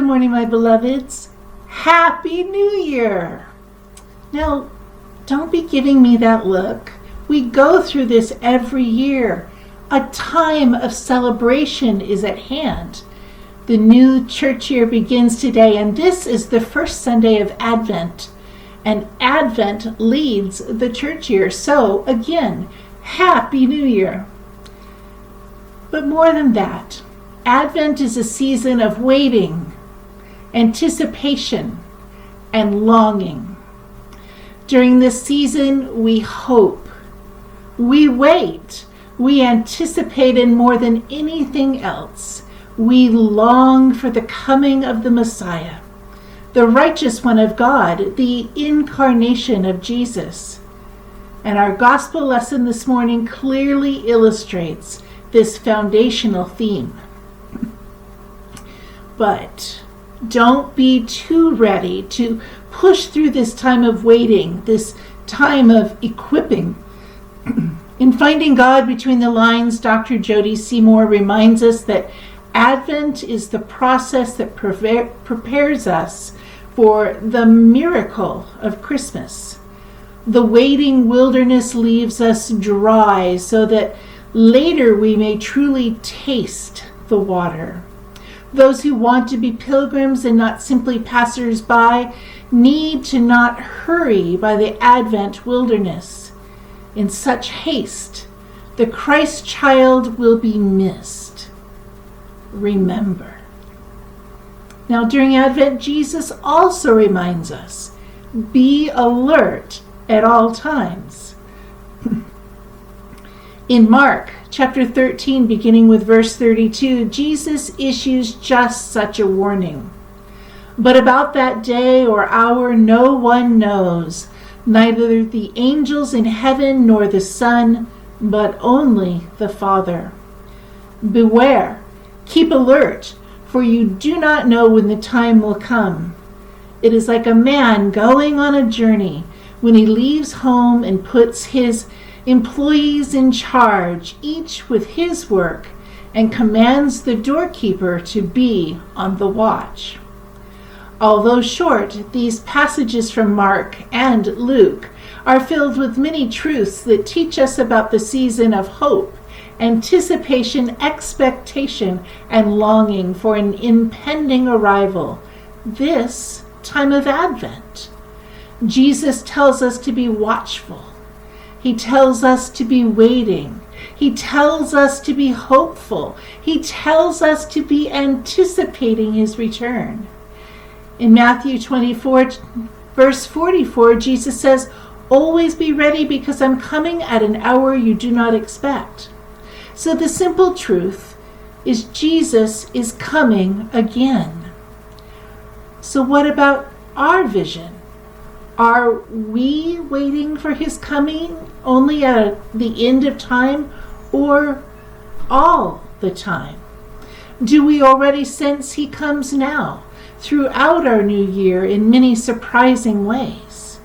Good morning, my beloveds. Happy New Year. Now, don't be giving me that look. We go through this every year. A time of celebration is at hand. The new church year begins today, and this is the first Sunday of Advent. And Advent leads the church year. So, again, Happy New Year. But more than that, Advent is a season of waiting, anticipation, and longing. During this season, we hope, we wait, we anticipate, and more than anything else, we long for the coming of the Messiah, the righteous one of God, the incarnation of Jesus. And our gospel lesson this morning clearly illustrates this foundational theme. But don't be too ready to push through this time of waiting, this time of equipping. In Finding God Between the Lines, Dr. Jody Seymour reminds us that Advent is the process that prepares us for the miracle of Christmas. The waiting wilderness leaves us dry so that later we may truly taste the water. Those who want to be pilgrims and not simply passers-by need to not hurry by the Advent wilderness. In such haste, the Christ child will be missed. Remember. Now, during Advent, Jesus also reminds us, be alert at all times. In Mark chapter 13, beginning with verse 32, Jesus issues just such a warning. But about that day or hour no one knows, neither the angels in heaven nor the Son, but only the Father. Beware, keep alert, for you do not know when the time will come. It is like a man going on a journey when he leaves home and puts his employees in charge, each with his work, and commands the doorkeeper to be on the watch. Although short, these passages from Mark and Luke are filled with many truths that teach us about the season of hope, anticipation, expectation, and longing for an impending arrival, this time of Advent. Jesus tells us to be watchful. He tells us to be waiting. He tells us to be hopeful. He tells us to be anticipating his return. In Matthew 24, verse 44, Jesus says, "Always be ready because I'm coming at an hour you do not expect." So the simple truth is Jesus is coming again. So what about our vision? Are we waiting for his coming only at the end of time or all the time? Do we already sense he comes now throughout our new year in many surprising ways?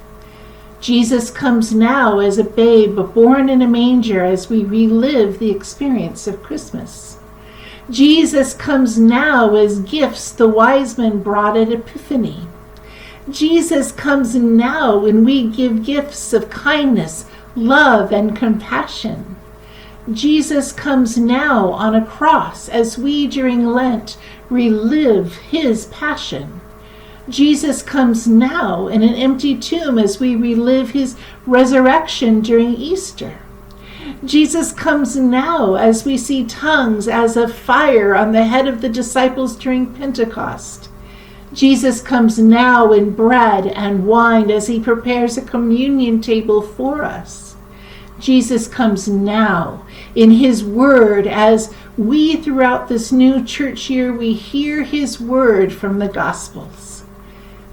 Jesus comes now as a babe born in a manger as we relive the experience of Christmas. Jesus comes now as gifts the wise men brought at Epiphany. Jesus comes now when we give gifts of kindness, love, and compassion. Jesus comes now on a cross as we during Lent relive his passion. Jesus comes now in an empty tomb as we relive his resurrection during Easter. Jesus comes now as we see tongues as of fire on the head of the disciples during Pentecost. Jesus comes now in bread and wine as he prepares a communion table for us. Jesus comes now in his word as we throughout this new church year we hear his word from the Gospels.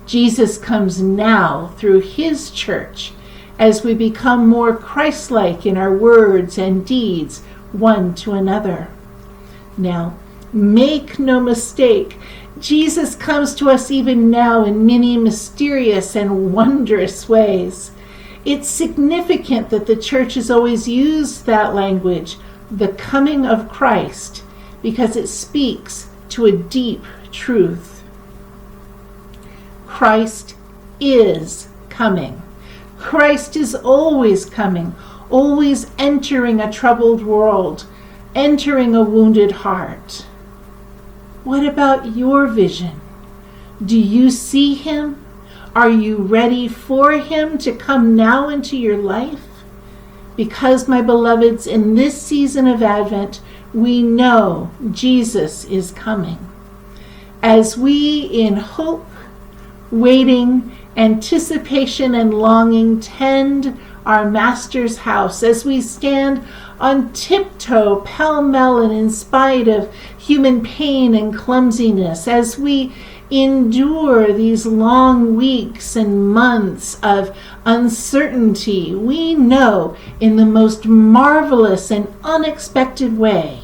Jesus comes now through his church as we become more Christ-like in our words and deeds one to another. Now, make no mistake, Jesus comes to us even now in many mysterious and wondrous ways. It's significant that the church has always used that language, the coming of Christ, because it speaks to a deep truth. Christ is coming. Christ is always coming, always entering a troubled world, entering a wounded heart. What about your vision? Do you see him? Are you ready for him to come now into your life? Because, my beloveds, in this season of Advent, we know Jesus is coming. As we, in hope, waiting, anticipation, and longing, tend our Master's house, as we stand on tiptoe, pell-mell, and in spite of human pain and clumsiness, as we endure these long weeks and months of uncertainty, we know in the most marvelous and unexpected way,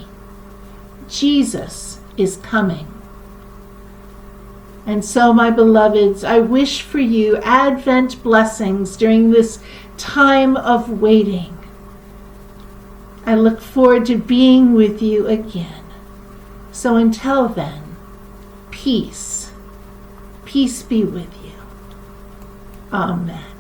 Jesus is coming. And so, my beloveds, I wish for you Advent blessings during this time of waiting. I look forward to being with you again. So until then, peace. Peace be with you. Amen.